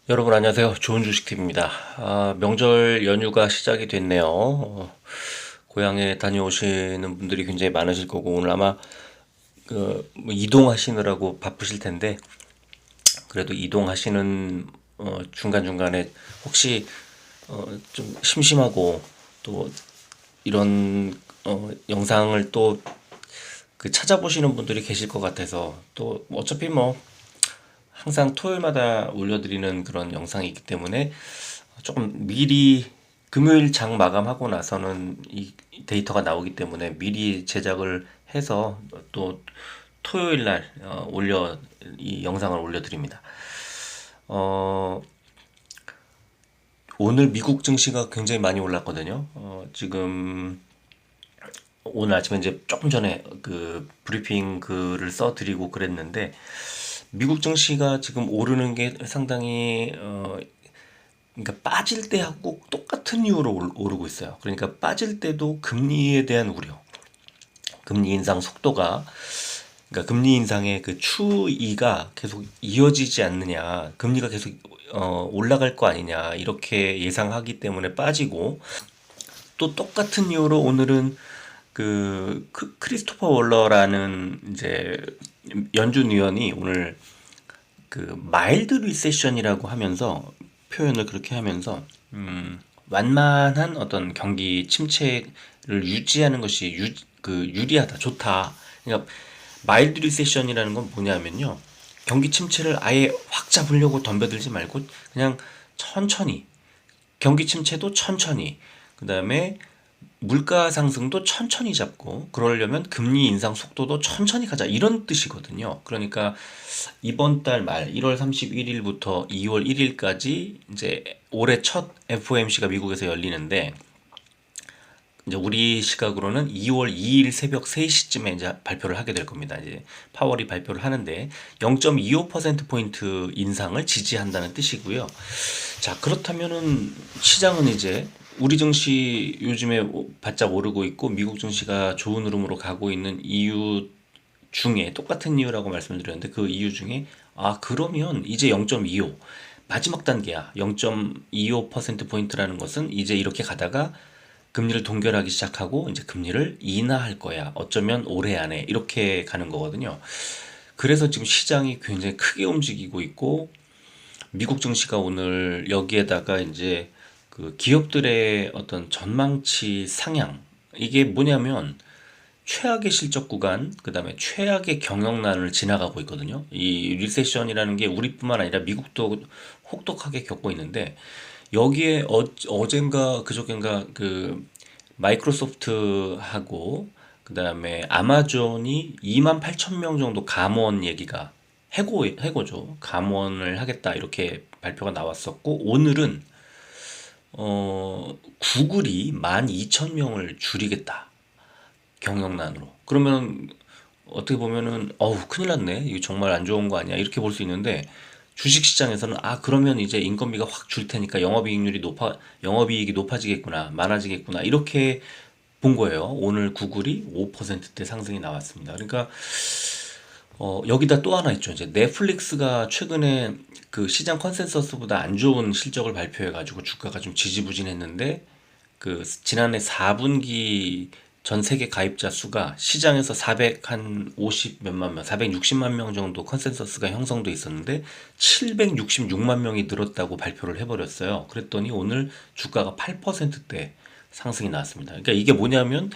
여러분 안녕하세요. 좋은 주식TV입니다. 명절 연휴가 시작이 됐네요. 고향에 다녀오시는 분들이 굉장히 많으실 거고 오늘 아마 뭐 이동하시느라고 바쁘실 텐데 그래도 이동하시는 중간중간에 혹시 좀 심심하고 또 이런 영상을 또 찾아보시는 분들이 계실 것 같아서 또 어차피 뭐 항상 토요일마다 올려드리는 그런 영상이 있기 때문에 조금 미리 금요일 장 마감하고 나서는 이 데이터가 나오기 때문에 미리 제작을 해서 또 토요일 날 이 영상을 올려드립니다. 어, 오늘 미국 증시가 굉장히 많이 올랐거든요. 지금 오늘 아침에 이제 조금 전에 그 브리핑 글을 써드리고 그랬는데 미국 증시가 지금 오르는 게 상당히 그러니까 빠질 때하고 똑같은 이유로 오르고 있어요. 그러니까 빠질 때도 금리에 대한 우려, 금리 인상 속도가 그러니까 금리 인상의 그 추이가 계속 이어지지 않느냐, 금리가 계속 올라갈 거 아니냐 이렇게 예상하기 때문에 빠지고 또 똑같은 이유로 오늘은 크리스토퍼 월러라는 이제 연준 위원이 오늘 마일드 리세션이라고 하면서 표현을 그렇게 하면서 완만한 어떤 경기 침체를 유지하는 것이 유리하다, 좋다. 그러니까 마일드 리세션이라는 건 뭐냐면요. 경기 침체를 아예 확 잡으려고 덤벼들지 말고 그냥 천천히 경기 침체도 천천히 그다음에 물가 상승도 천천히 잡고 그러려면 금리 인상 속도도 천천히 가자 이런 뜻이거든요. 그러니까 이번 달 말 1월 31일부터 2월 1일까지 이제 올해 첫 FOMC가 미국에서 열리는데 이제 우리 시각으로는 2월 2일 새벽 3시쯤에 이제 발표를 하게 될 겁니다. 이제 파월이 발표를 하는데 0.25%포인트 인상을 지지한다는 뜻이고요. 자, 그렇다면은 시장은 이제 우리 증시 요즘에 바짝 오르고 있고 미국 증시가 좋은 흐름으로 가고 있는 이유 중에 똑같은 이유라고 말씀을 드렸는데 그 이유 중에 그러면 이제 0.25 마지막 단계야. 0.25% 포인트라는 것은 이제 이렇게 가다가 금리를 동결하기 시작하고 이제 금리를 인하할 거야. 어쩌면 올해 안에 이렇게 가는 거거든요. 그래서 지금 시장이 굉장히 크게 움직이고 있고 미국 증시가 오늘 여기에다가 이제 그 기업들의 어떤 전망치 상향 이게 뭐냐면 최악의 실적 구간, 그다음에 최악의 경영난을 지나가고 있거든요. 이 리세션이라는 게 우리뿐만 아니라 미국도 혹독하게 겪고 있는데 여기에 어젠가 그저께인가 마이크로소프트하고 그다음에 아마존이 2만 8천 명 정도 감원 얘기가 해고죠. 감원을 하겠다 이렇게 발표가 나왔었고 오늘은 구글이 12,000명을 줄이겠다. 경영난으로. 그러면 어떻게 보면은 큰일 났네. 이거 정말 안 좋은 거 아니야. 이렇게 볼 수 있는데 주식 시장에서는 그러면 이제 인건비가 확 줄 테니까 영업이익이 높아지겠구나. 많아지겠구나. 이렇게 본 거예요. 오늘 구글이 5%대 상승이 나왔습니다. 그러니까 여기다 또 하나 있죠. 이제 넷플릭스가 최근에 그 시장 컨센서스보다 안 좋은 실적을 발표해 가지고 주가가 좀 지지부진했는데 지난해 4분기 전 세계 가입자 수가 시장에서 450 몇만 명, 460만 명 정도 컨센서스가 형성돼 있었는데 766만 명이 늘었다고 발표를 해버렸어요. 그랬더니 오늘 주가가 8%대 상승이 나왔습니다. 그러니까 이게 뭐냐면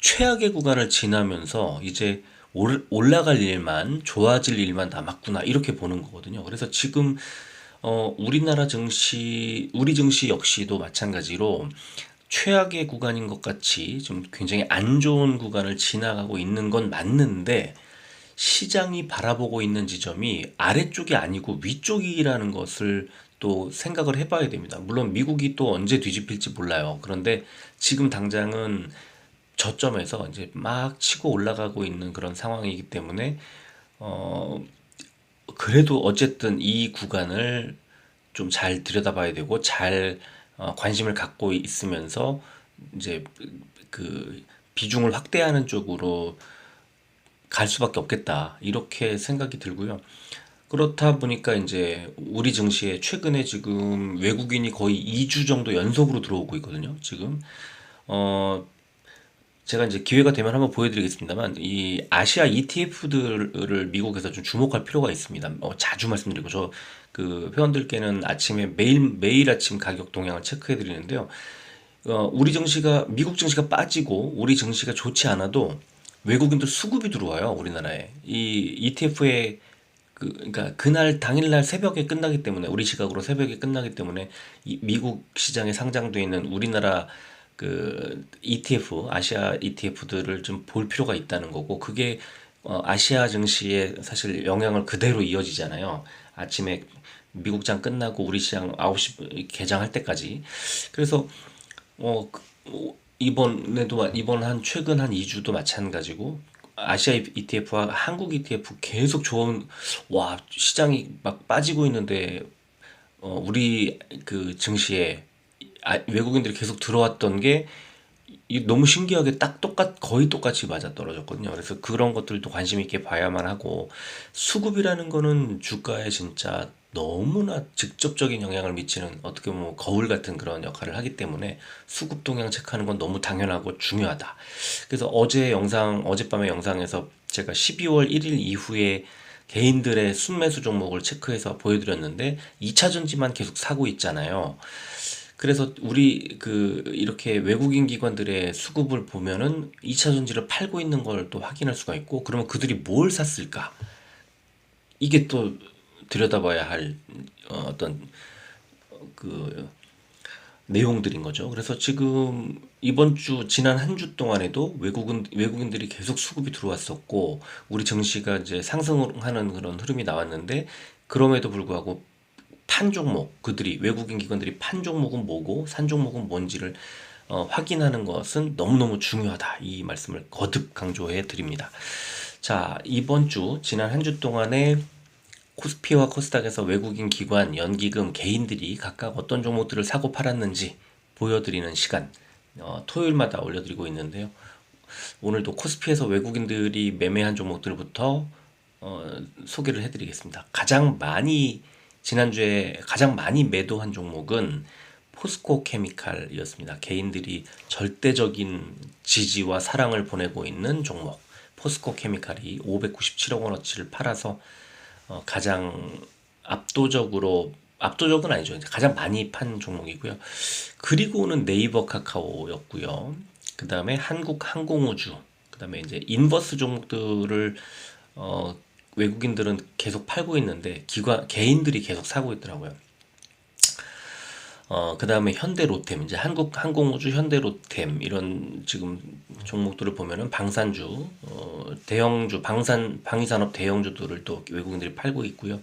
최악의 구간을 지나면서 이제 올라갈 일만, 좋아질 일만 남았구나 이렇게 보는 거거든요. 그래서 지금 우리 증시 역시도 마찬가지로 최악의 구간인 것 같이 좀 굉장히 안 좋은 구간을 지나가고 있는 건 맞는데 시장이 바라보고 있는 지점이 아래쪽이 아니고 위쪽이라는 것을 또 생각을 해봐야 됩니다. 물론 미국이 또 언제 뒤집힐지 몰라요. 그런데 지금 당장은 저점에서 이제 막 치고 올라가고 있는 그런 상황이기 때문에 어 그래도 어쨌든 이 구간을 좀 잘 들여다봐야 되고 잘 관심을 갖고 있으면서 이제 그 비중을 확대하는 쪽으로 갈 수밖에 없겠다 이렇게 생각이 들고요. 그렇다 보니까 이제 우리 증시에 최근에 지금 외국인이 거의 2주 정도 연속으로 들어오고 있거든요. 지금 어 제가 이제 기회가 되면 한번 보여드리겠습니다만 이 아시아 ETF들을 미국에서 좀 주목할 필요가 있습니다. 자주 말씀드리고 저 그 회원들께는 아침에 매일 아침 가격 동향을 체크해 드리는데요. 우리 증시가 미국 증시가 빠지고 우리 증시가 좋지 않아도 외국인들 수급이 들어와요 우리나라에. 이 ETF에 그러니까 그날 당일날 새벽에 끝나기 때문에 우리 시각으로 새벽에 끝나기 때문에 이 미국 시장에 상장돼 있는 우리나라 그 ETF 아시아 ETF들을 좀 볼 필요가 있다는 거고 그게 아시아 증시에 사실 영향을 그대로 이어지잖아요. 아침에 미국장 끝나고 우리 시장 9시 개장할 때까지. 그래서 이번에도 이번 한 최근 한 2주도 마찬가지고 아시아 ETF와 한국 ETF 계속 좋은 와 시장이 막 빠지고 있는데 우리 그 증시에 외국인들이 계속 들어왔던 게 너무 신기하게 딱 거의 똑같이 맞아 떨어졌거든요. 그래서 그런 것들도 관심 있게 봐야만 하고 수급이라는 거는 주가에 진짜 너무나 직접적인 영향을 미치는 어떻게 보면 거울 같은 그런 역할을 하기 때문에 수급 동향 체크하는 건 너무 당연하고 중요하다. 그래서 어젯밤의 영상에서 제가 12월 1일 이후에 개인들의 순매수 종목을 체크해서 보여드렸는데 2차 전지만 계속 사고 있잖아요. 그래서 우리 이렇게 외국인 기관들의 수급을 보면은 2차 전지를 팔고 있는 걸 또 확인할 수가 있고 그러면 그들이 뭘 샀을까? 이게 또 들여다봐야 할 어떤 그 내용들인 거죠. 그래서 지금 이번 주 지난 한 주 동안에도 외국인들이 계속 수급이 들어왔었고 우리 증시가 이제 상승하는 그런 흐름이 나왔는데 그럼에도 불구하고 판 종목 그들이 외국인 기관들이 판 종목은 뭐고 산 종목은 뭔지를 확인하는 것은 너무너무 중요하다. 이 말씀을 거듭 강조해 드립니다. 자, 이번 주 지난 한 주 동안에 코스피와 코스닥에서 외국인 기관, 연기금, 개인들이 각각 어떤 종목들을 사고 팔았는지 보여드리는 시간 토요일마다 올려드리고 있는데요. 오늘도 코스피에서 외국인들이 매매한 종목들부터 소개를 해드리겠습니다. 지난주에 가장 많이 매도한 종목은 포스코 케미칼이었습니다. 개인들이 절대적인 지지와 사랑을 보내고 있는 종목. 포스코 케미칼이 597억 원어치를 팔아서 가장 압도적은 아니죠. 가장 많이 판 종목이고요. 그리고는 네이버 카카오였고요. 그 다음에 한국 항공우주, 그 다음에 이제 인버스 종목들을 외국인들은 계속 팔고 있는데 개인들이 계속 사고 있더라고요. 그 다음에 현대로템, 이제 한국항공우주, 현대로템, 이런 지금 종목들을 보면은 방산주, 대형주, 방위산업 대형주들을 또 외국인들이 팔고 있고요.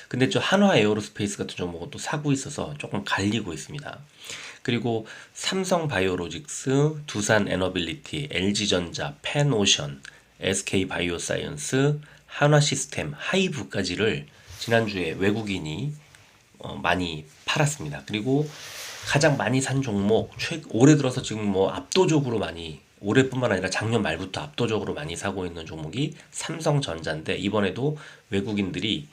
근데 저 한화 에어로스페이스 같은 종목은 또 사고 있어서 조금 갈리고 있습니다. 그리고 삼성바이오로직스, 두산에너빌리티, LG전자, 펜오션, SK바이오사이언스, 한화시스템, 하이브까지를 지난주에 외국인이 많이 팔았습니다. 그리고 가장 많이 산 종목, 올해 들어서 지금 뭐 압도적으로 많이, 올해뿐만 아니라 작년 말부터 압도적으로 많이 사고 있는 종목이 삼성전자인데, 이번에도 외국인들이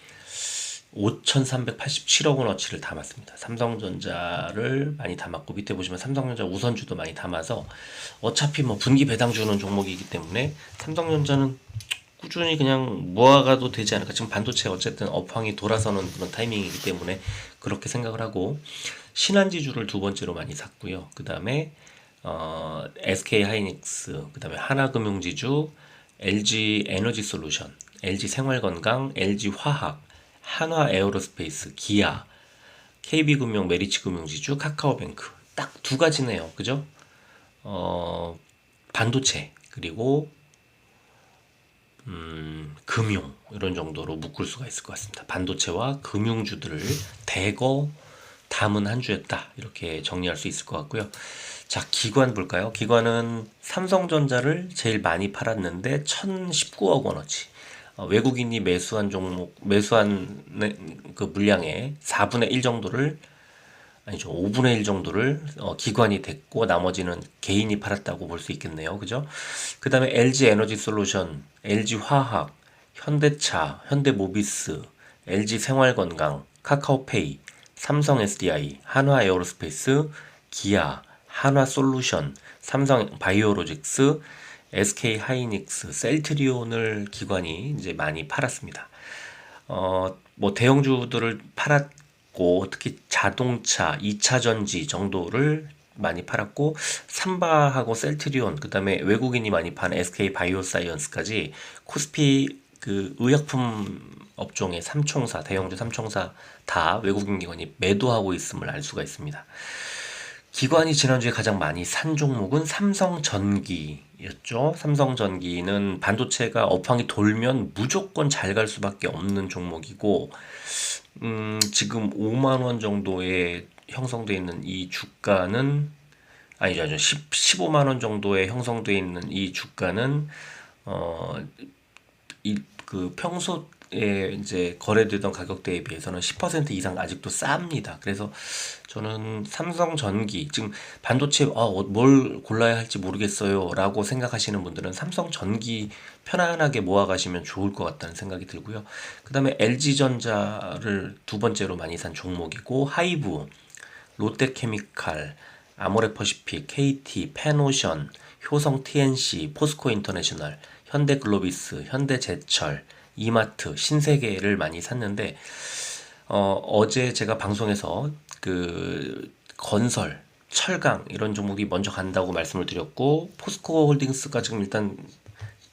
5,387억 원어치를 담았습니다. 삼성전자를 많이 담았고, 밑에 보시면 삼성전자 우선주도 많이 담아서, 어차피 뭐 분기 배당 주는 종목이기 때문에 삼성전자는 꾸준히 그냥 모아가도 되지 않을까. 지금 반도체 어쨌든 업황이 돌아서는 그런 타이밍이기 때문에 그렇게 생각을 하고, 신한지주를 두 번째로 많이 샀고요. 그 다음에 SK하이닉스, 그 다음에 하나금융지주, LG에너지솔루션, LG생활건강, LG화학, 한화에어로스페이스, 기아, KB금융, 메리츠금융지주, 카카오뱅크. 딱 두 가지네요. 그죠? 반도체, 그리고 금융, 이런 정도로 묶을 수가 있을 것 같습니다. 반도체와 금융주들을 대거 담은 한 주였다. 이렇게 정리할 수 있을 것 같고요. 자, 기관 볼까요? 기관은 삼성전자를 제일 많이 팔았는데 1,019억 원어치. 외국인이 매수한 그 물량의 4분의 1 정도를, 아니죠, 5분의 1 정도를 기관이 됐고 나머지는 개인이 팔았다고 볼 수 있겠네요. 그죠? 그 다음에 LG 에너지 솔루션, LG 화학, 현대차, 현대모비스, LG 생활건강, 카카오페이, 삼성 SDI, 한화 에어로스페이스, 기아, 한화솔루션, 삼성 바이오로직스, SK 하이닉스, 셀트리온을 기관이 이제 많이 팔았습니다. 뭐 대형주들을 팔았고 특히 자동차, 2차 전지 정도를 많이 팔았고 삼바하고 셀트리온 그다음에 외국인이 많이 파는 SK 바이오사이언스까지 코스피 그 의약품 업종의 삼총사, 대형주 삼총사 다 외국인 기관이 매도하고 있음을 알 수가 있습니다. 기관이 지난주에 가장 많이 산 종목은 삼성전기였죠. 삼성전기는 반도체가 업황이 돌면 무조건 잘 갈 수밖에 없는 종목이고, 지금 5만 원 정도에 형성되어 있는 이 주가는, 아니죠, 15만 원 정도에 형성되어 있는 이 주가는, 어, 그 평소에 이제 거래되던 가격대에 비해서는 10% 이상 아직도 쌉니다. 그래서 저는 삼성전기 지금 반도체 뭘 골라야 할지 모르겠어요 라고 생각하시는 분들은 삼성전기 편안하게 모아가시면 좋을 것 같다는 생각이 들고요. 그 다음에 LG전자를 두 번째로 많이 산 종목이고 하이브, 롯데케미칼, 아모레퍼시픽, KT, 페노션, 효성 TNC, 포스코 인터내셔널, 현대글로비스, 현대제철, 이마트, 신세계를 많이 샀는데 어제 제가 방송에서 그 건설, 철강 이런 종목이 먼저 간다고 말씀을 드렸고 포스코 홀딩스가 지금 일단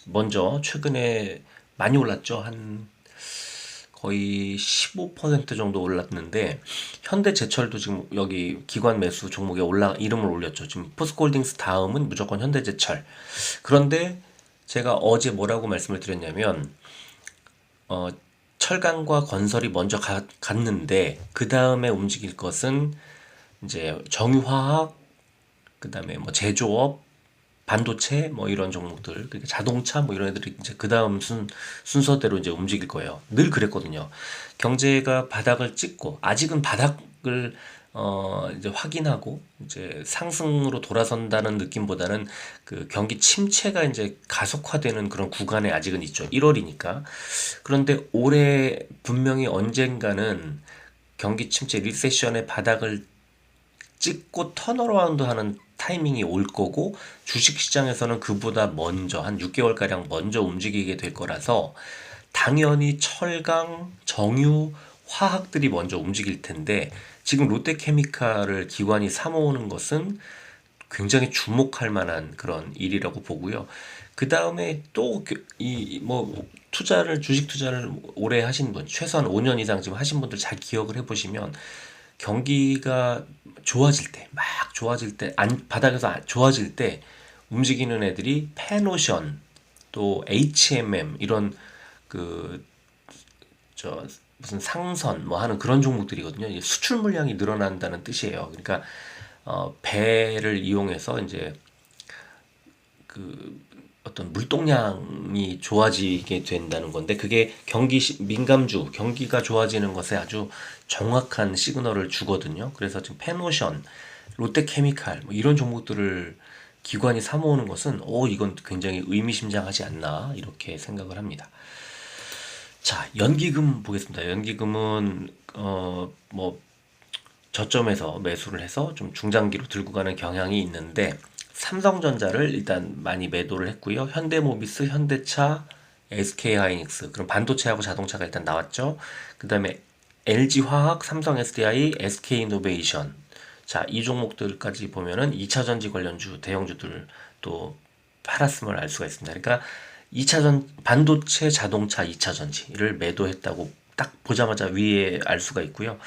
먼저 최근에 많이 올랐죠. 한 거의 15% 정도 올랐는데 현대제철도 지금 여기 기관 매수 종목에 이름을 올렸죠. 지금 포스코홀딩스 다음은 무조건 현대제철. 그런데 제가 어제 뭐라고 말씀을 드렸냐면 어, 철강과 건설이 먼저 갔는데 그 다음에 움직일 것은 이제 정유화학, 그 다음에 뭐 제조업, 반도체 뭐 이런 종목들, 그러니까 자동차 뭐 이런 애들이 이제 그 다음 순서대로 이제 움직일 거예요. 늘 그랬거든요. 경제가 바닥을 찍고 아직은 바닥을 이제 확인하고 이제 상승으로 돌아선다는 느낌보다는 그 경기 침체가 이제 가속화되는 그런 구간에 아직은 있죠. 1월이니까. 그런데 올해 분명히 언젠가는 경기 침체 리세션의 바닥을 찍고 턴어라운드 하는 타이밍이 올 거고 주식시장에서는 그보다 먼저 한 6개월가량 먼저 움직이게 될 거라서 당연히 철강, 정유, 화학들이 먼저 움직일 텐데 지금 롯데케미칼을 기관이 사모으는 것은 굉장히 주목할 만한 그런 일이라고 보고요. 그 다음에 또 이 뭐 주식 투자를 오래 하신 분, 최소한 5년 이상 지금 하신 분들 잘 기억을 해보시면 경기가 좋아질 때, 막 좋아질 때, 바닥에서 좋아질 때 움직이는 애들이 페노션, 또 HMM 이런 그 무슨 상선 뭐 하는 그런 종목들이거든요. 수출 물량이 늘어난다는 뜻이에요. 그러니까 배를 이용해서 이제 그 어떤 물동량이 좋아지게 된다는 건데 그게 민감주 경기가 좋아지는 것에 아주 정확한 시그널을 주거든요. 그래서 지금 페노션, 롯데케미칼 뭐 이런 종목들을 기관이 사모으는 것은 이건 굉장히 의미심장하지 않나 이렇게 생각을 합니다. 자, 연기금 보겠습니다. 연기금은 뭐 저점에서 매수를 해서 좀 중장기로 들고 가는 경향이 있는데 삼성전자를 일단 많이 매도를 했고요. 현대모비스, 현대차, SK하이닉스 그럼 반도체하고 자동차가 일단 나왔죠. 그 다음에 LG화학, 삼성 SDI, SK이노베이션 자, 이 종목들까지 보면은 2차전지 관련주, 대형주들 또 팔았음을 알 수가 있습니다. 그러니까 반도체, 자동차 2차전지를 매도했다고 딱 보자마자 위에 알 수가 있고요.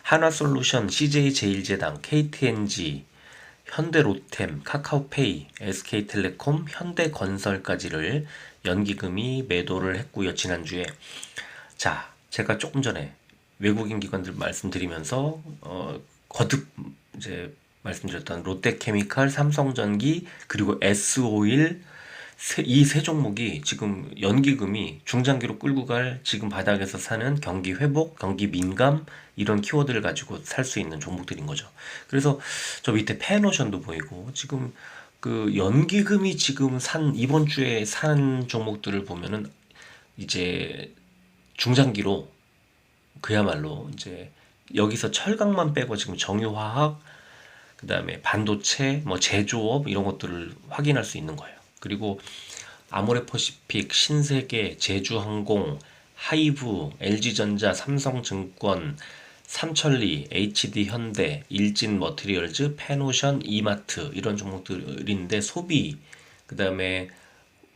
한화솔루션, CJ제일제당, KTNG, 현대로템, 카카오페이, SK텔레콤, 현대건설까지를 연기금이 매도를 했고요. 지난주에. 자, 제가 조금 전에 외국인 기관들 말씀드리면서 거듭 이제 말씀드렸던 롯데케미칼, 삼성전기, 그리고 S오일 이 세 종목이 지금 연기금이 중장기로 끌고 갈 지금 바닥에서 사는 경기 회복, 경기 민감 이런 키워드를 가지고 살 수 있는 종목들인 거죠. 그래서 저 밑에 페노션도 보이고 지금 그 연기금이 지금 이번 주에 산 종목들을 보면은 이제 중장기로 그야말로 이제 여기서 철강만 빼고 지금 정유화학, 그다음에 반도체, 뭐 제조업 이런 것들을 확인할 수 있는 거예요. 그리고 아모레퍼시픽, 신세계, 제주항공, 하이브, LG전자, 삼성증권, 삼천리, HD현대, 일진머티리얼즈, 페노션, 이마트 이런 종목들인데 소비, 그다음에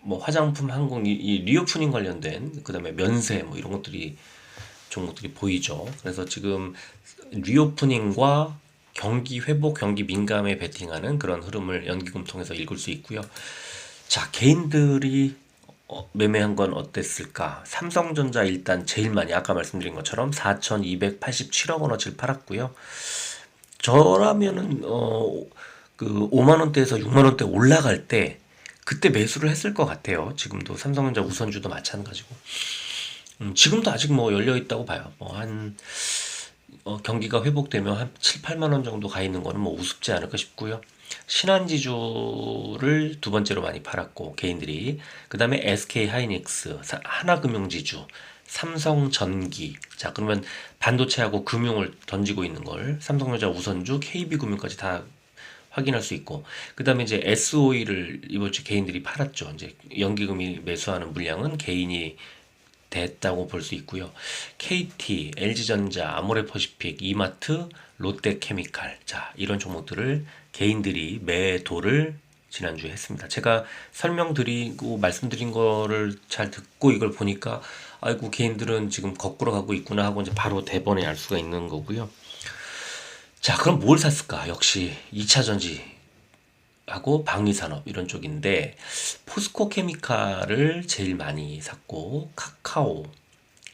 뭐 화장품, 항공, 이 리오프닝 관련된 그다음에 면세 뭐 이런 것들이 종목들이 보이죠. 그래서 지금 리오프닝과 경기 회복, 경기 민감에 베팅하는 그런 흐름을 연기금 통해서 읽을 수 있고요. 자, 개인들이 매매한 건 어땠을까? 삼성전자 일단 제일 많이 아까 말씀드린 것처럼 4,287억 원어치를 팔았고요. 저라면은 그 5만 원대에서 6만 원대 올라갈 때 그때 매수를 했을 것 같아요. 지금도 삼성전자 우선주도 마찬가지고. 지금도 아직 뭐 열려 있다고 봐요. 뭐한 경기가 회복되면 한 7, 8만 원 정도 가 있는 거는 뭐 우습지 않을까 싶고요. 신한지주를 두 번째로 많이 팔았고 개인들이, 그 다음에 SK하이닉스, 하나금융지주, 삼성전기. 자, 그러면 반도체하고 금융을 던지고 있는 걸 삼성전자 우선주, KB금융까지 다 확인할 수 있고, 그 다음에 이제 SOE를 이번 주 개인들이 팔았죠. 이제 연기금이 매수하는 물량은 개인이 됐다고 볼 수 있고요. KT, LG전자, 아모레퍼시픽, 이마트, 롯데케미칼. 자, 이런 종목들을 개인들이 매도를 지난주에 했습니다. 제가 설명드리고 말씀드린 거를 잘 듣고 이걸 보니까 아이고 개인들은 지금 거꾸로 가고 있구나 하고 이제 바로 대번에 알 수가 있는 거고요. 자, 그럼 뭘 샀을까? 역시 2차전지 하고 방위산업 이런 쪽인데 포스코 케미칼을 제일 많이 샀고, 카카오,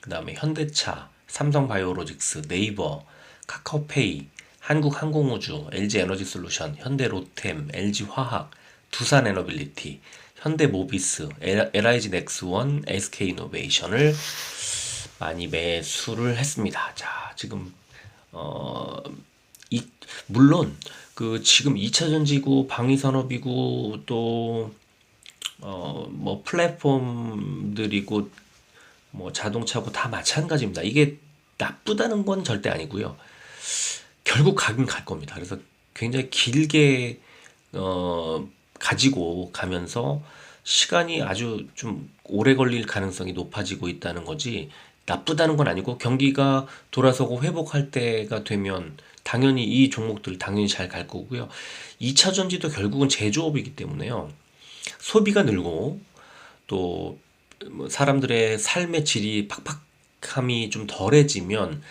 그 다음에 현대차, 삼성바이오로직스, 네이버, 카카오페이, 한국항공우주, LG에너지솔루션, 현대로템, LG화학, 두산에너빌리티, 현대모비스, LIG넥스원, SK이노베이션을 많이 매수를 했습니다. 자, 지금 어, 물론 그 지금 2차 전지고 방위산업이고 또 뭐 플랫폼들이고 뭐 자동차고 다 마찬가지입니다. 이게 나쁘다는 건 절대 아니고요. 결국 가긴 갈 겁니다. 그래서 굉장히 길게 가지고 가면서 시간이 아주 좀 오래 걸릴 가능성이 높아지고 있다는 거지, 나쁘다는 건 아니고 경기가 돌아서고 회복할 때가 되면 당연히 이 종목들 당연히 잘 갈 거고요. 2차 전지도 결국은 제조업이기 때문에요. 소비가 늘고 또 뭐 사람들의 삶의 질이 팍팍함이 좀 덜해지면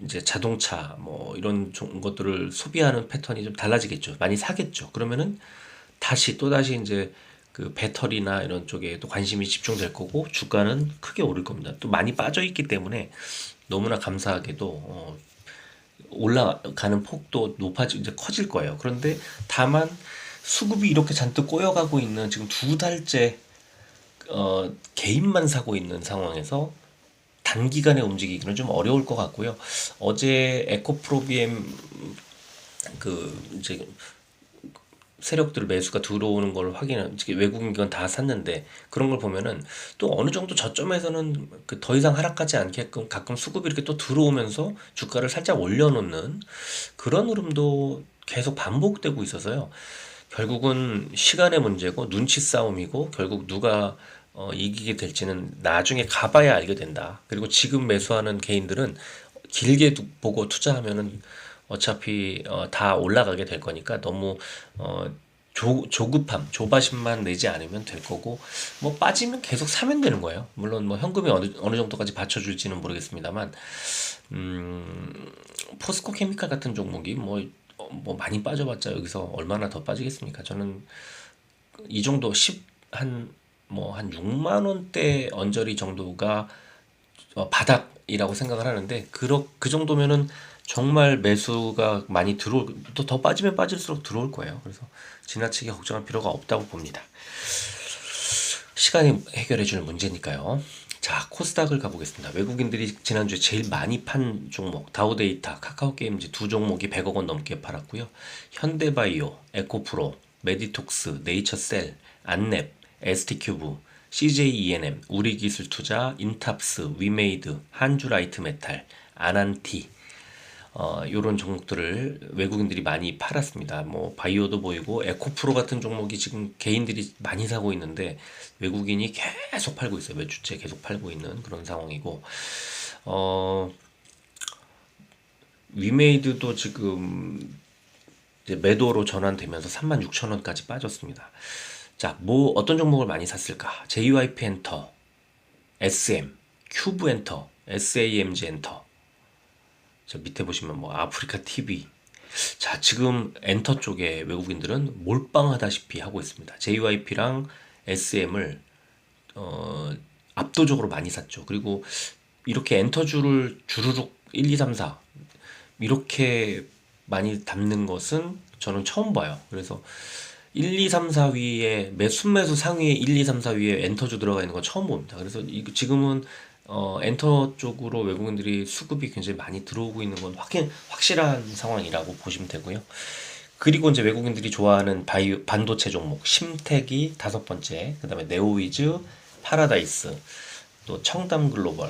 이제 자동차 뭐 이런 것들을 소비하는 패턴이 좀 달라지겠죠. 많이 사겠죠. 그러면은 다시 또다시 이제 그 배터리나 이런 쪽에 또 관심이 집중될 거고 주가는 크게 오를 겁니다. 또 많이 빠져 있기 때문에 너무나 감사하게도 올라가는 폭도 이제 커질 거예요. 그런데 다만 수급이 이렇게 잔뜩 꼬여가고 있는 지금 두 달째 개인만 사고 있는 상황에서 단기간에 움직이기는 좀 어려울 것 같고요. 어제 에코프로비엠 그 이제 세력들 매수가 들어오는 걸 확인한, 외국인 건 다 샀는데 그런 걸 보면은 또 어느 정도 저점에서는 그 더 이상 하락하지 않게끔 가끔 수급이 이렇게 또 들어오면서 주가를 살짝 올려놓는 그런 흐름도 계속 반복되고 있어서요. 결국은 시간의 문제고 눈치 싸움이고 결국 누가 이기게 될지는 나중에 가봐야 알게 된다. 그리고 지금 매수하는 개인들은 길게 보고 투자하면은 어차피 다 올라가게 될 거니까 너무 조급함, 조바심만 내지 않으면 될 거고, 뭐 빠지면 계속 사면 되는 거예요. 물론 뭐 현금이 어느 정도까지 받쳐줄지는 모르겠습니다만, 포스코 케미칼 같은 종목이 뭐 많이 빠져봤자 여기서 얼마나 더 빠지겠습니까? 저는 이 정도 한 6만 원대 언저리 정도가 바닥이라고 생각을 하는데 그 정도면은 정말 매수가 많이 또 더 빠지면 빠질수록 들어올 거예요. 그래서 지나치게 걱정할 필요가 없다고 봅니다. 시간이 해결해 줄 문제니까요. 자, 코스닥을 가보겠습니다. 외국인들이 지난주에 제일 많이 판 종목 다우데이터, 카카오게임즈 두 종목이 100억 원 넘게 팔았고요. 현대바이오, 에코프로, 메디톡스, 네이처셀, 안랩, ST큐브, CJENM, 우리기술투자, 인탑스, 위메이드, 한주라이트메탈, 아난티 요런 종목들을 외국인들이 많이 팔았습니다. 뭐 바이오도 보이고 에코프로 같은 종목이 지금 개인들이 많이 사고 있는데 외국인이 계속 팔고 있어요. 몇 주째 계속 팔고 있는 그런 상황이고 위메이드도 지금 이제 매도로 전환되면서 36,000원까지 빠졌습니다. 자, 뭐 어떤 종목을 많이 샀을까? JYP 엔터, SM, 큐브 엔터, SAMG 엔터. 저 밑에 보시면 뭐 아프리카 TV. 자, 지금 엔터 쪽에 외국인들은 몰빵하다시피 하고 있습니다. JYP랑 SM을 압도적으로 많이 샀죠. 그리고 이렇게 엔터주를 주르륵 1, 2, 3, 4 이렇게 많이 담는 것은 저는 처음 봐요. 그래서 1, 2, 3, 4 위에 순매수 상위에 1, 2, 3, 4 위에 엔터주 들어가 있는 건 처음 봅니다. 그래서 지금은 엔터 쪽으로 외국인들이 수급이 굉장히 많이 들어오고 있는 건 확실한 상황이라고 보시면 되고요. 그리고 이제 외국인들이 좋아하는 반도체 종목 심택이 다섯 번째, 그 다음에 네오위즈, 파라다이스, 또 청담글로벌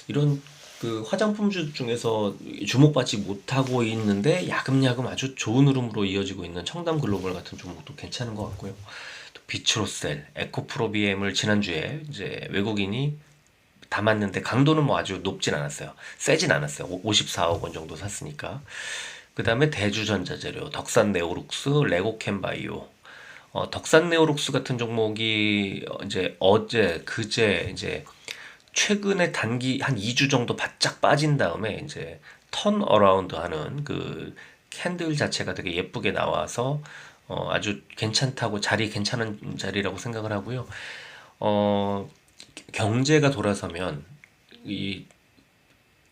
이런 그 화장품주 중에서 주목받지 못하고 있는데 야금야금 아주 좋은 흐름으로 이어지고 있는 청담글로벌 같은 종목도 괜찮은 것 같고요. 또 비츠로셀, 에코프로비엠을 지난주에 이제 외국인이 담았는데 강도는 뭐 아주 높진 않았어요. 세진 않았어요. 54억 원 정도 샀으니까. 그 다음에 대주전자재료, 덕산네오룩스, 레고캠바이오. 덕산네오룩스 같은 종목이 이제 그제 이제 최근에 단기 한 2주 정도 바짝 빠진 다음에 이제 턴 어라운드 하는 그 캔들 자체가 되게 예쁘게 나와서 아주 괜찮다고 괜찮은 자리라고 생각을 하고요. 경제가 돌아서면 이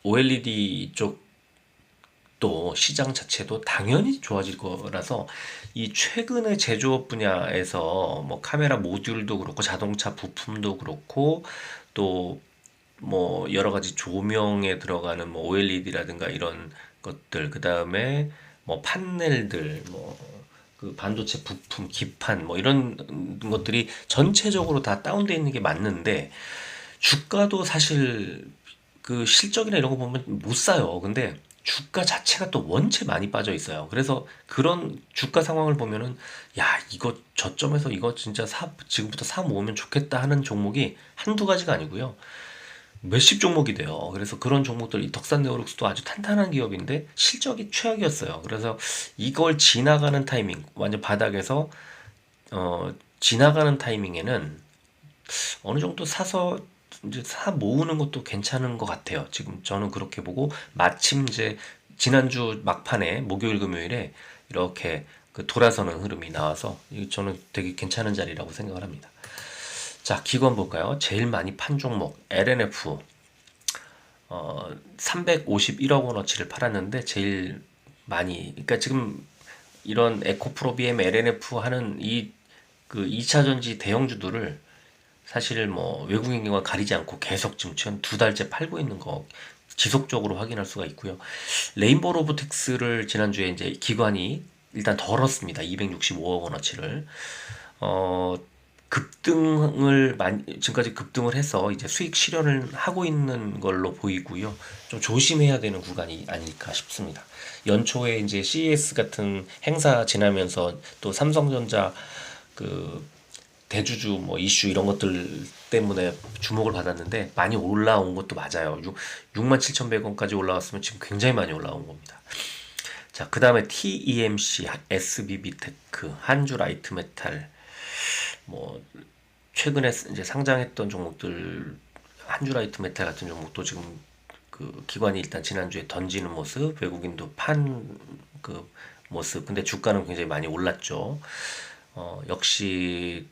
OLED 쪽도 시장 자체도 당연히 좋아질 거라서 이 최근에 제조업 분야에서 뭐 카메라 모듈도 그렇고 자동차 부품도 그렇고 또 뭐 여러 가지 조명에 들어가는 뭐 OLED라든가 이런 것들 그 다음에 뭐 판넬들 뭐 그 반도체 부품 기판 뭐 이런 것들이 전체적으로 다 다운돼 있는 게 맞는데 주가도 사실 그 실적이나 이런 거 보면 못 사요. 근데 주가 자체가 또 원체 많이 빠져 있어요. 그래서 그런 주가 상황을 보면은 야, 이거 저점에서 이거 진짜 지금부터 사 모으면 좋겠다 하는 종목이 한두 가지가 아니고요. 몇십 종목이 돼요. 그래서 그런 종목들, 이 덕산네오룩스도 아주 탄탄한 기업인데 실적이 최악이었어요. 그래서 이걸 지나가는 타이밍, 완전 바닥에서 지나가는 타이밍에는 어느 정도 사서 이제 사 모으는 것도 괜찮은 것 같아요. 지금 저는 그렇게 보고 마침 이제 지난주 막판에 목요일 금요일에 이렇게 그 돌아서는 흐름이 나와서 저는 되게 괜찮은 자리라고 생각을 합니다. 자, 기관 볼까요? 제일 많이 판 종목 LNF 351억 원어치를 팔았는데 제일 많이 그러니까 지금 이런 에코프로비엠 LNF 하는 이 그 2차 전지 대형주들을 사실 뭐 외국인과 가리지 않고 계속 지금 최근 두 달째 팔고 있는 거 지속적으로 확인할 수가 있고요. 레인보우 로보틱스를 지난주에 이제 기관이 일단 덜었습니다. 265억 원어치를. 지금까지 급등을 해서 이제 수익 실현을 하고 있는 걸로 보이고요. 좀 조심해야 되는 구간이 아닐까 싶습니다. 연초에 이제 CES 같은 행사 지나면서 또 삼성전자 그 대주주 뭐 이슈 이런 것들 때문에 주목을 받았는데 많이 올라온 것도 맞아요. 67,100원까지 올라왔으면 지금 굉장히 많이 올라온 겁니다. 자, 그 다음에 TEMC, SBB테크, 한주라이트메탈, 뭐 최근에 이제 상장했던 종목들 한주라이트메탈 같은 종목도 지금 그 기관이 일단 지난주에 던지는 모습, 외국인도 판 그 모습. 근데 주가는 굉장히 많이 올랐죠. 역시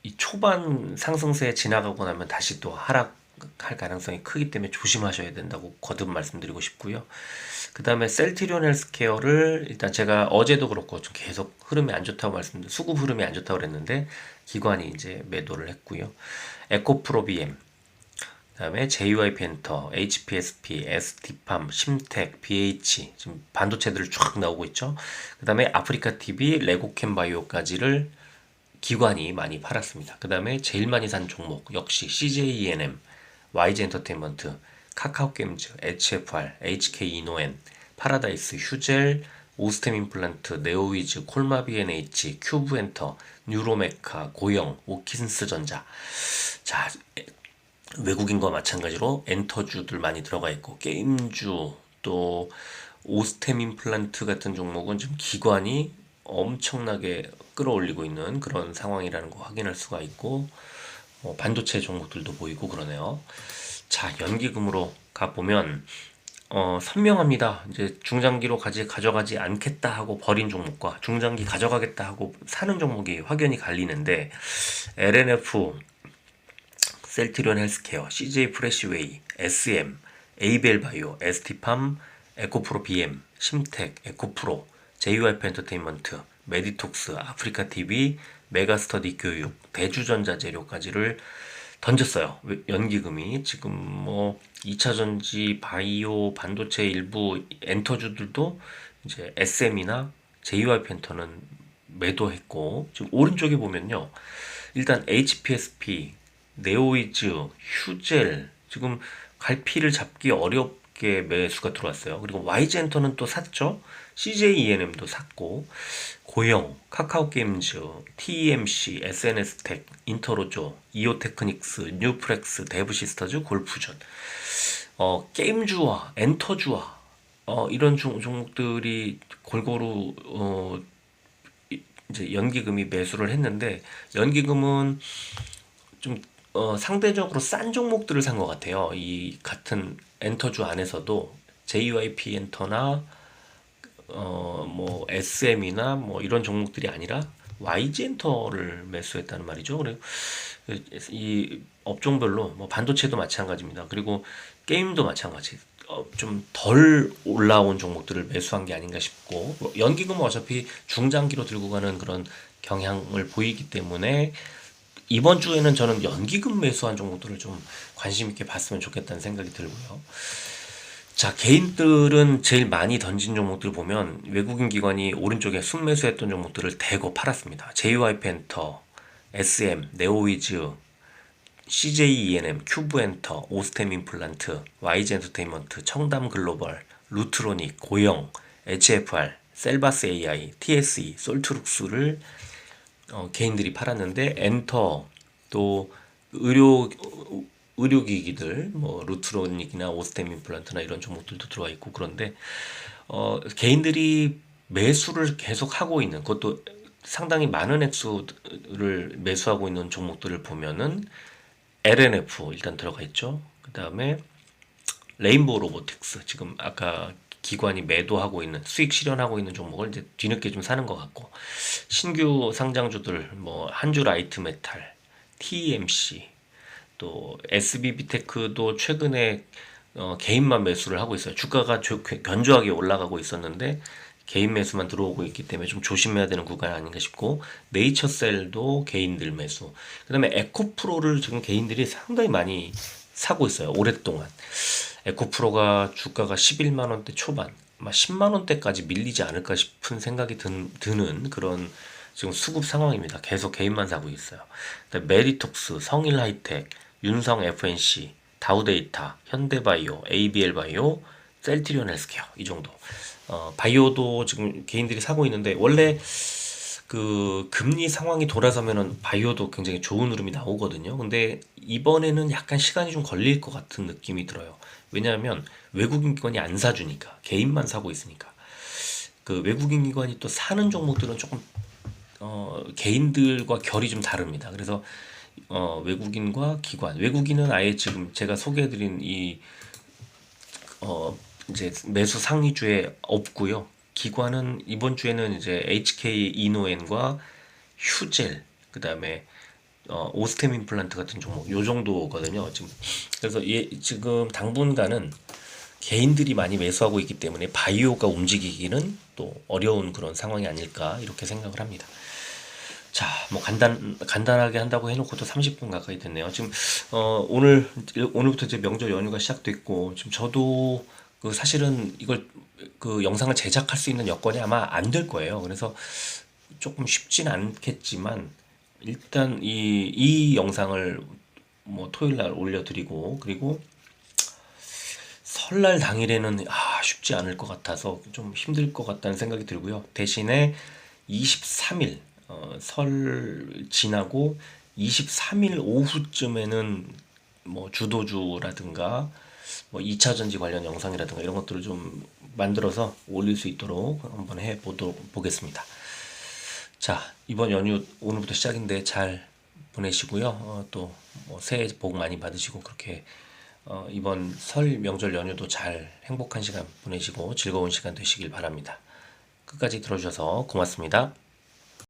이 초반 상승세에 지나가고 나면 다시 또 하락할 가능성이 크기 때문에 조심하셔야 된다고 거듭 말씀드리고 싶고요. 그 다음에 셀트리온 헬스케어를 일단 제가 어제도 그렇고 좀 계속 흐름이 안 좋다고 수급 흐름이 안 좋다고 그랬는데 기관이 이제 매도를 했고요. 에코프로비엠, 그 다음에 JYP 엔터, HPSP, ST팜, 심텍, BH 지금 반도체들을 쫙 나오고 있죠. 그 다음에 아프리카 TV, 레고캠바이오까지를 기관이 많이 팔았습니다. 그 다음에 제일 많이 산 종목 역시 CJ YG 엔터테인먼트, 카카오 게임즈, HFR, HK 이노엔, 파라다이스, 휴젤, 오스템 임플란트, 네오위즈, 콜마비 NH, 큐브엔터, 뉴로메카, 고영, 오킨스 전자. 자, 외국인과 마찬가지로 엔터주들 많이 들어가 있고, 게임주, 또 오스템 임플란트 같은 종목은 지금 기관이 엄청나게 끌어올리고 있는 그런 상황이라는 거 확인할 수가 있고, 반도체 종목들도 보이고 그러네요. 자, 연기금으로 가보면 선명합니다. 이제 중장기로 가져가지 않겠다 하고 버린 종목과 중장기 가져가겠다 하고 사는 종목이 확연히 갈리는데, LNF, 셀트리온 헬스케어, CJ 프레시웨이, SM, 에이벨바이오, ST팜, 에코프로 BM, 심텍, 에코프로, JYP 엔터테인먼트, 메디톡스, 아프리카TV, 메가스터디 교육, 대주전자재료까지를 던졌어요. 연기금이 지금 뭐 2차전지, 바이오, 반도체 일부 엔터주들도 이제 SM이나 JYP 엔터는 매도했고, 지금 오른쪽에 보면요, 일단 HPSP, 네오이즈, 휴젤, 지금 갈피를 잡기 어렵게 매수가 들어왔어요. 그리고 YG엔터는 또 샀죠. CJENM도 샀고, 고영, 카카오게임즈, TEMC, SNS텍, 인터로조, 이오테크닉스, 뉴프렉스, 데브시스터즈, 골프전. 게임주와 엔터주와 이런 종목들이 골고루 이제 연기금이 매수를 했는데, 연기금은 좀 상대적으로 싼 종목들을 산 것 같아요. 이 같은 엔터주 안에서도 JYP 엔터나 뭐 SM이나 뭐 이런 종목들이 아니라 YG 엔터를 매수했다는 말이죠. 그리고 이 업종별로 뭐 반도체도 마찬가지입니다. 그리고 게임도 마찬가지. 좀 덜 올라온 종목들을 매수한 게 아닌가 싶고, 연기금은 어차피 중장기로 들고 가는 그런 경향을 보이기 때문에 이번 주에는 저는 연기금 매수한 종목들을 좀 관심 있게 봤으면 좋겠다는 생각이 들고요. 자, 개인들은 제일 많이 던진 종목들 보면 외국인 기관이 오른쪽에 순매수했던 종목들을 대거 팔았습니다. JY 엔터, SM, 네오위즈, CJENM, 큐브엔터, 오스템 임플란트, YG 엔터테인먼트, 청담 글로벌, 루트로닉, 고영, HFR, 셀바스 AI, TSE, 솔트룩스를 개인들이 팔았는데, 엔터, 또 의료기기들, 뭐 루트로닉이나 오스템 임플란트나 이런 종목들도 들어와 있고, 그런데 개인들이 매수를 계속 하고 있는, 그것도 상당히 많은 액수를 매수하고 있는 종목들을 보면은 LNF 일단 들어가 있죠. 그 다음에 레인보우 로보틱스, 지금 아까 기관이 매도하고 있는, 수익 실현하고 있는 종목을 이제 뒤늦게 좀 사는 것 같고, 신규 상장주들 뭐 한주라이트메탈, TMC, 또 SBB테크도 최근에 개인만 매수를 하고 있어요. 주가가 견조하게 올라가고 있었는데 개인 매수만 들어오고 있기 때문에 좀 조심해야 되는 구간 아닌가 싶고, 네이처셀도 개인들 매수, 그 다음에 에코프로를 지금 개인들이 상당히 많이 사고 있어요. 오랫동안 에코프로가 주가가 11만원대 초반, 아마 10만원대까지 밀리지 않을까 싶은 생각이 드는 그런 지금 수급 상황입니다. 계속 개인만 사고 있어요. 메디톡스, 성일하이텍, 윤성 FNC, 다우데이터, 현대바이오, ABL바이오, 셀트리온 헬스케어, 이 정도. 바이오도 지금 개인들이 사고 있는데, 원래 그 금리 상황이 돌아서면은 바이오도 굉장히 좋은 흐름이 나오거든요. 근데 이번에는 약간 시간이 좀 걸릴 것 같은 느낌이 들어요. 왜냐하면 외국인 기관이 안 사주니까, 개인만 사고 있으니까. 그 외국인 기관이 또 사는 종목들은 조금 개인들과 결이 좀 다릅니다. 그래서 외국인과 기관, 외국인은 아예 지금 제가 소개해드린 이 이제 매수 상위주에 없고요. 기관은 이번 주에는 이제 HK 이노엔과 휴젤, 그 다음에 오스템 임플란트 같은 종목, 요 정도거든요. 지금 그래서 지금 당분간은 개인들이 많이 매수하고 있기 때문에 바이오가 움직이기는 또 어려운 그런 상황이 아닐까, 이렇게 생각을 합니다. 자, 뭐 간단하게 한다고 해놓고도 30분 가까이 됐네요. 지금 오늘부터 이제 명절 연휴가 시작됐고, 지금 저도 그 사실은 이걸 그 영상을 제작할 수 있는 여건이 아마 안 될 거예요. 그래서 조금 쉽진 않겠지만 일단 이 영상을 뭐 토요일 날 올려드리고, 그리고 설날 당일에는 쉽지 않을 것 같아서 좀 힘들 것 같다는 생각이 들고요. 대신에 23일 설 지나고 23일 오후쯤에는 뭐 주도주라든가 뭐 2차 전지 관련 영상이라든가 이런 것들을 좀 만들어서 올릴 수 있도록 한번 보겠습니다. 자, 이번 연휴 오늘부터 시작인데 잘 보내시고요. 또뭐 새해 복 많이 받으시고, 그렇게 이번 설 명절 연휴도 잘 행복한 시간 보내시고 즐거운 시간 되시길 바랍니다. 끝까지 들어주셔서 고맙습니다.